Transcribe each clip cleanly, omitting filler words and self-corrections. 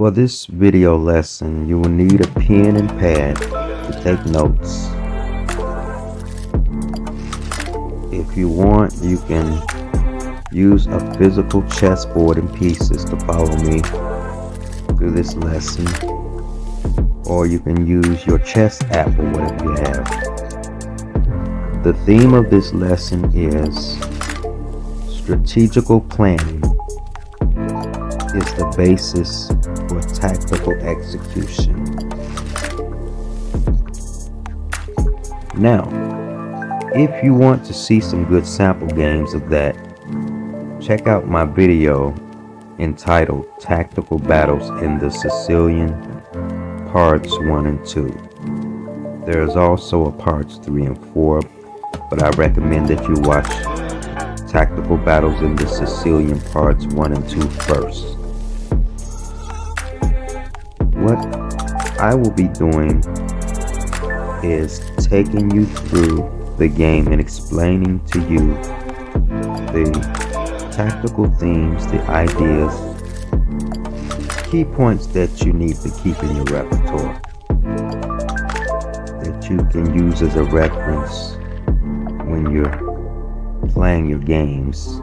For this video lesson, you will need a pen and pad to take notes. If you want, you can use a physical chessboard and pieces to follow me through this lesson, or you can use your chess app or whatever you have. The theme of this lesson is strategical planning is the basis for tactical execution. Now, if you want to see some good sample games of that, check out my video entitled Tactical Battles in the Sicilian Parts 1 and 2. There is also a Parts 3 and 4, but I recommend that you watch Tactical Battles in the Sicilian Parts 1 and 2 first. What I will be doing is taking you through the game and explaining to you the tactical themes, the ideas, key points that you need to keep in your repertoire, that you can use as a reference when you're playing your games.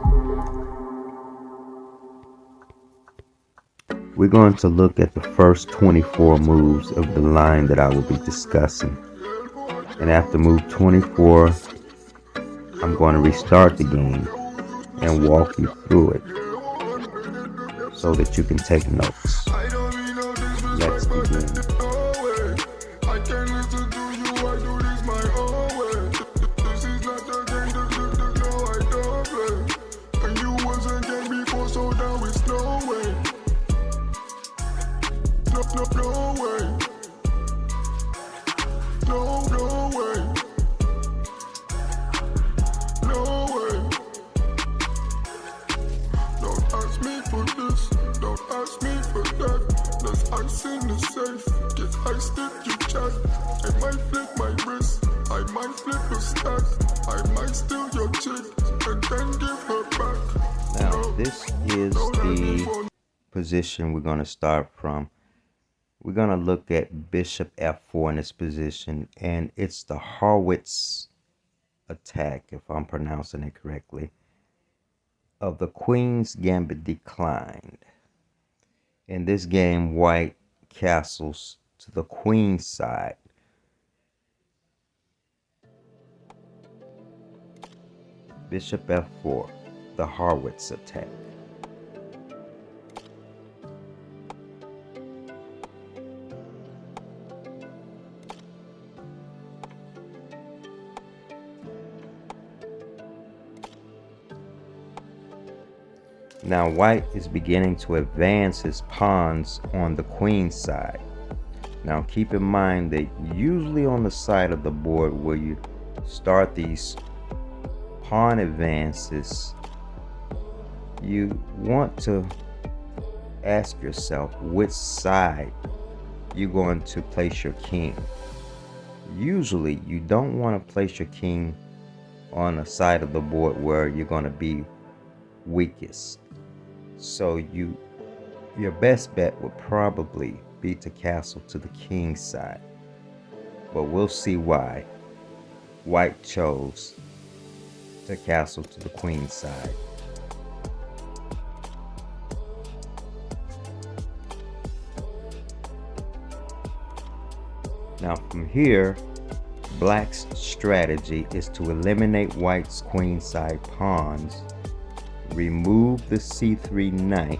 We're going to look at the first 24 moves of the line that I will be discussing. And after move 24, I'm going to restart the game and walk you through it so that you can take notes. Let's begin. Now, this is the position we're going to start from. We're going to look at Bishop F4 in this position, and it's the Harwitz attack, if I'm pronouncing it correctly, of the Queen's Gambit declined. In this game, white castles to the Queen's side. Bishop F4, the Harwitz attack. Now white is beginning to advance his pawns on the queen's side. Now keep in mind that usually on the side of the board where you start these pawn advances, you want to ask yourself which side you're going to place your king. Usually you don't want to place your king on a side of the board where you're going to be weakest. So your best bet would probably be to castle to the king's side. But we'll see why white chose to castle to the queen's side. Now from here, black's strategy is to eliminate white's queenside pawns, remove the c3 knight,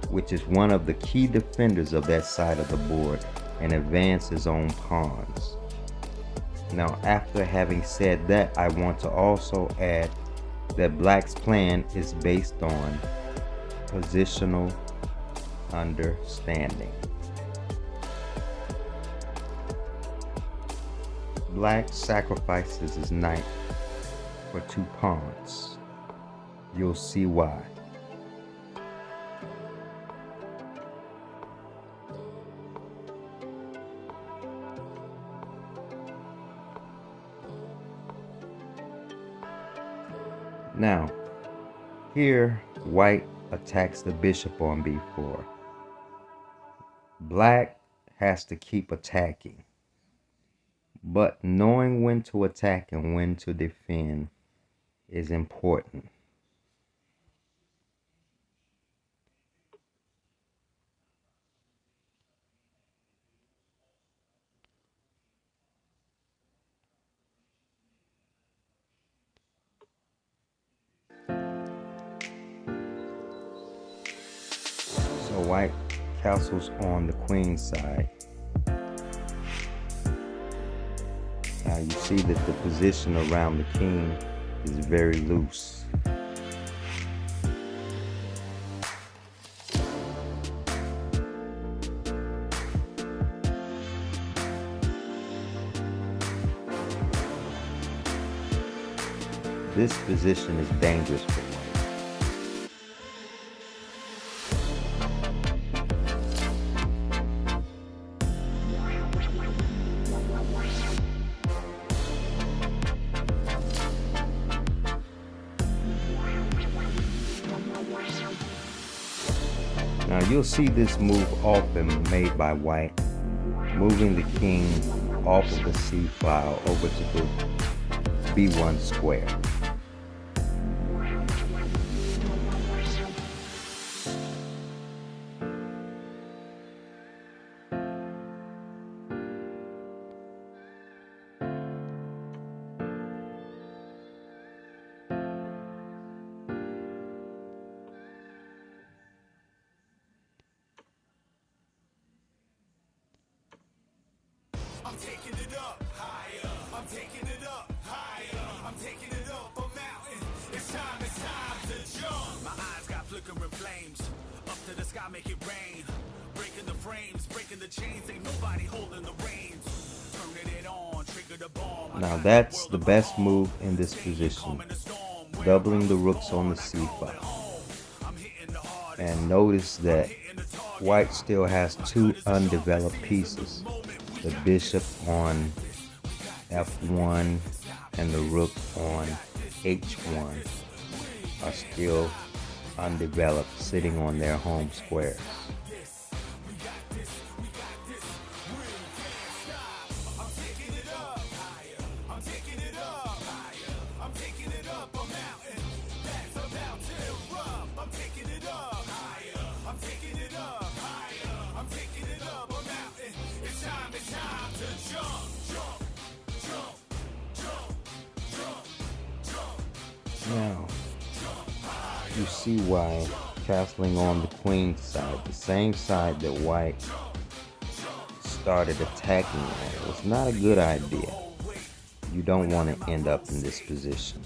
which is one of the key defenders of that side of the board, and advance his own pawns. Now after having said that, I want to also add that black's plan is based on positional understanding. Black sacrifices his knight for 2 pawns. You'll see why. Now, here white attacks the bishop on b4. Black has to keep attacking, but knowing when to attack and when to defend is important. So white castles on the queen side. Now you see that the position around the king is very loose. This position is dangerous for white. Now you'll see this move often made by white, moving the king off of the c file over to the b1 square. I'm taking it up higher. I'm taking it up higher. I'm taking it up a mountain. It's time to jump. My eyes got flickering flames. Up to the sky, make it rain. Breaking the frames, breaking the chains. Ain't nobody holding the reins. Turning it on, trigger the bomb. Now that's the best move in this position, doubling the rooks on the c file. And notice that white still has two undeveloped pieces. The bishop on f1 and the rook on h1 are still undeveloped, sitting on their home squares. Now, you see why castling on the queen side, the same side that white started attacking on, was not a good idea. You don't want to end up in this position.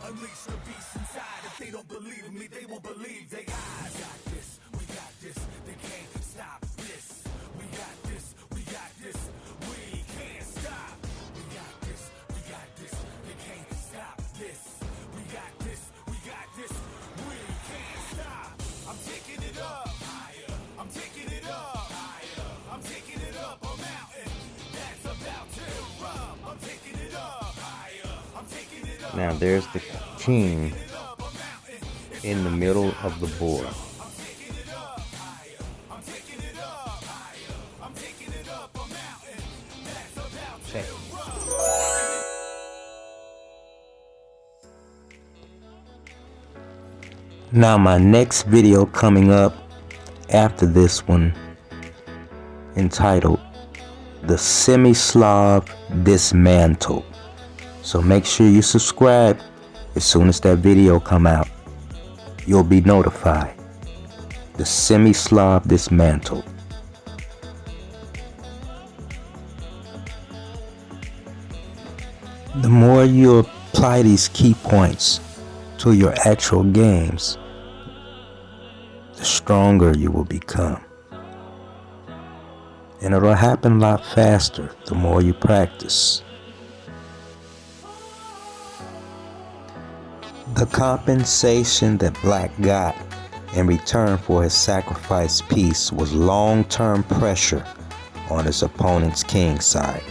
Unleash the beast inside. If they don't believe me, they won't believe their eyes. We got this, they can't stop this. We got this, we got this, we can't stop. We got this, they can't stop this. We got this, we can't stop. I'm taking it up higher. I'm taking it up higher. I'm taking it up a mountain that's about to erupt. I'm taking it up higher. I'm taking it up. Now there's the king in the middle of the board. Check. Now my next video coming up after this one, entitled The Semi-Slav Dismantled. So make sure you subscribe. As soon as that video come out, you'll be notified. The Semi-Slav Dismantled. The more you apply these key points to your actual games, the stronger you will become. And it'll happen a lot faster the more you practice. The compensation that Black got in return for his sacrificed piece was long-term pressure on his opponent's king side.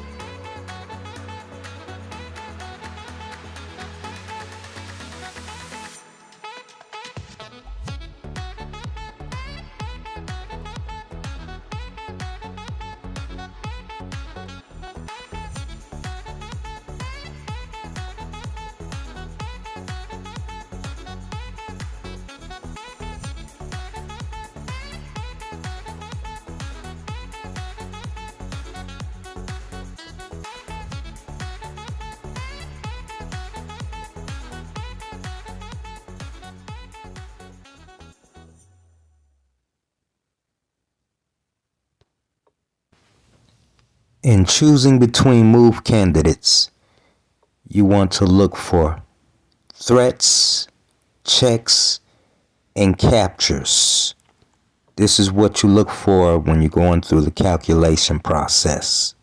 In choosing between move candidates, you want to look for threats, checks, and captures. This is what you look for when you're going through the calculation process.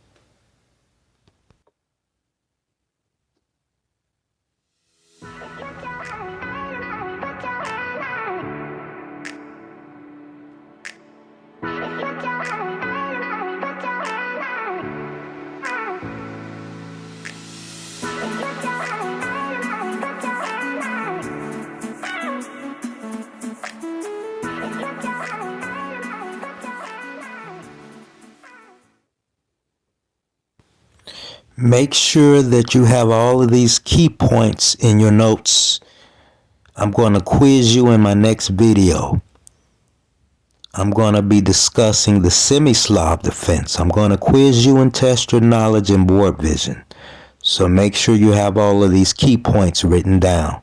Make sure that you have all of these key points in your notes. I'm going to quiz you in my next video. I'm going to be discussing the semi-Slav defense. I'm going to quiz you and test your knowledge in board vision. So make sure you have all of these key points written down.